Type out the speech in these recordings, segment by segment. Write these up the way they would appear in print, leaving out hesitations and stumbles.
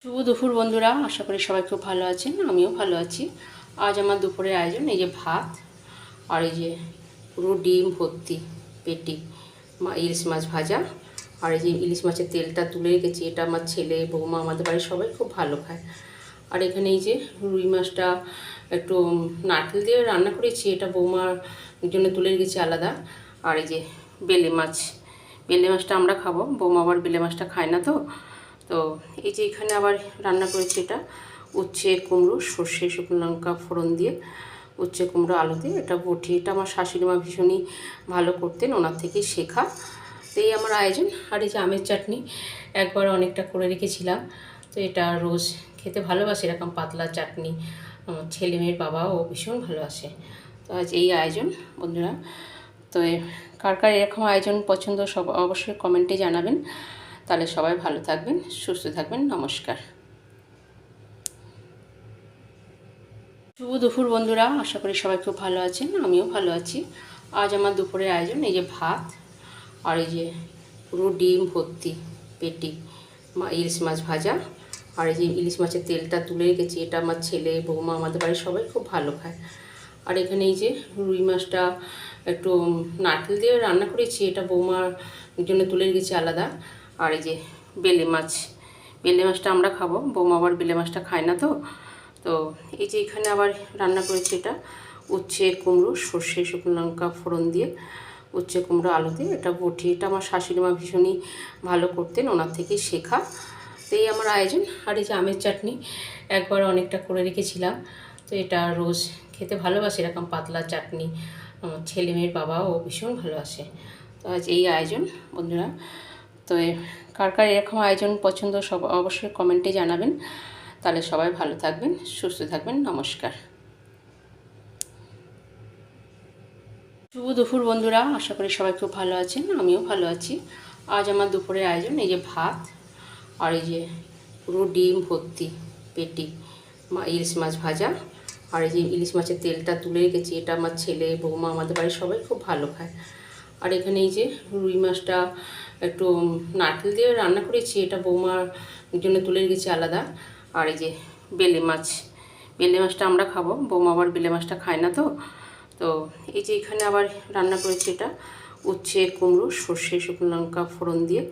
শুভ দুপুর বন্ধুরা, আশা করি সবাই খুব ভালো আছেন। আমিও ভালো আছি। আজ আমার দুপুরের আয়োজন এই যে ভাত আর এই যে পুরো ডিম ভর্তি পেটি ইলিশ মাছ ভাজা। আর এই যে ইলিশ মাছের তেলটা তুলে রেখেছি, এটা আমার ছেলে বৌমা আমাদের বাড়ির সবাই খুব ভালো খায়। আর এখানে এই যে রুই মাছটা একটু নারকেল দিয়ে রান্না করেছি, এটা বৌমার জন্য তুলে রেখেছি আলাদা। আর এই যে বেলে মাছ, বেলে মাছটা আমরা খাবো, বৌমা আবার বেলে মাছটা খায় না। তো তো এই যে এখানে আবার রান্না করেছি, এটা উচ্ছে কুমড়ো সর্ষে শুকনো লঙ্কা ফোড়ন দিয়ে উচ্ছে কুমড়ো আলু দিয়ে এটা বটি। এটা আমার শাশুড়ি মা ভীষণই ভালো করতেন, ওনার থেকেই শেখা। তো এই আমার আয়োজন। আর এই যে আমের চাটনি একবার অনেকটা করে রেখেছিলাম, তো এটা রোজ খেতে ভালোবাসে এরকম পাতলা চাটনি। আমার ছেলে মেয়ের বাবাও ভীষণ ভালোবাসে। তো আজ এই আয়োজন বন্ধুরা। তো কার কার এরকম আয়োজন পছন্দ সব অবশ্যই কমেন্টে জানাবেন। তাহলে সবাই ভালো থাকবেন, সুস্থ থাকবেন। নমস্কার। শুভ দুপুর বন্ধুরা, আশা করি সবাই খুব ভালো আছেন। আমিও ভালো আছি। আজ আমার দুপুরের আয়োজন এই যে ভাত আর এই যে পুরো ডিম ভর্তি পেটি ইলিশ মাছ ভাজা। আর এই যে ইলিশ মাছের তেলটা তুলে রেখেছি, এটা আমার ছেলে বৌমা আমাদের বাড়ির সবাই খুব ভালো খায়। আর এখানে এই যে রুই মাছটা একটু নারকেল দিয়ে রান্না করেছি, এটা বৌমার জন্য তুলে রেখেছি আলাদা। আর এই যে বেলে মাছ, বেলে মাছটা আমরা খাবো, বৌমা আবার বেলে মাছটা খায় না। তো তো এই যে এখানে আবার রান্না করেছি, এটা উচ্ছে কুমড়ো সর্ষে শুকনো লঙ্কা ফোড়ন দিয়ে উচ্ছে কুমড়ো আলু দিয়ে এটা বটি। এটা আমার শাশুড়ি মা ভীষণই ভালো করতেন, ওনার থেকেই শেখা। তো এই আমার আয়োজন। আর এই যে আমের চাটনি একবার অনেকটা করে রেখেছিলাম, তো এটা রোজ খেতে ভালোবাসে এরকম পাতলা চাটনি। আমার ছেলে মেয়ের বাবাও ভীষণ ভালোবাসে। তো আজ এই আয়োজন বন্ধুরা। তো কার কার এরকম আয়োজন পছন্দ সব অবশ্যই কমেন্টে জানাবেন। তাহলে সবাই ভালো থাকবেন, সুস্থ থাকবেন। নমস্কার। শুভ দুপুর বন্ধুরা, আশা করি সবাই খুব ভালো আছেন। আমিও ভালো আছি। আজ আমার দুপুরের আয়োজন এই যে ভাত আর এই যে পুরো ডিম ভর্তি পেটি ইলিশ মাছ ভাজা। আর এই যে ইলিশ মাছের তেলটা তুলে রেখেছি, এটা আমার ছেলে বৌমা আমাদের বাড়ির সবাই খুব ভালো খায়। আর এখানে এই যে রুই মাছটা একটু নারকেল দিয়ে রান্না করেছি, এটা বৌমার জন্য তুলে রেখেছি আলাদা। আর এই যে বেলে মাছ, বেলে মাছটা আমরা খাবো, বৌমা আবার বেলে মাছটা খায় না। তো তো এই যে এখানে আবার রান্না করেছি, এটা উচ্ছে কুমড়ো সর্ষে শুকনো লঙ্কা ফোড়ন দিয়ে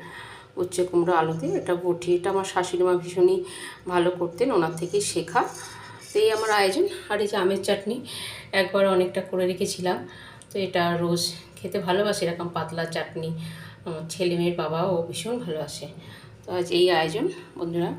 উচ্ছে কুমড়ো আলু দিয়ে এটা বটি। এটা আমার শাশুড়ি মা ভীষণই ভালো করতেন, ওনার থেকেই শেখা। তো এই আমার আয়োজন। আর এই যে আমের চাটনি একবার অনেকটা করে রেখেছিলাম, তো এটা রোজ খেতে ভালোবাসে এরকম পাতলা চাটনি। আমার ছেলে মেয়ের বাবাও ভীষণ ভালোবাসে। তো আজ এই আয়োজন বন্ধুরা।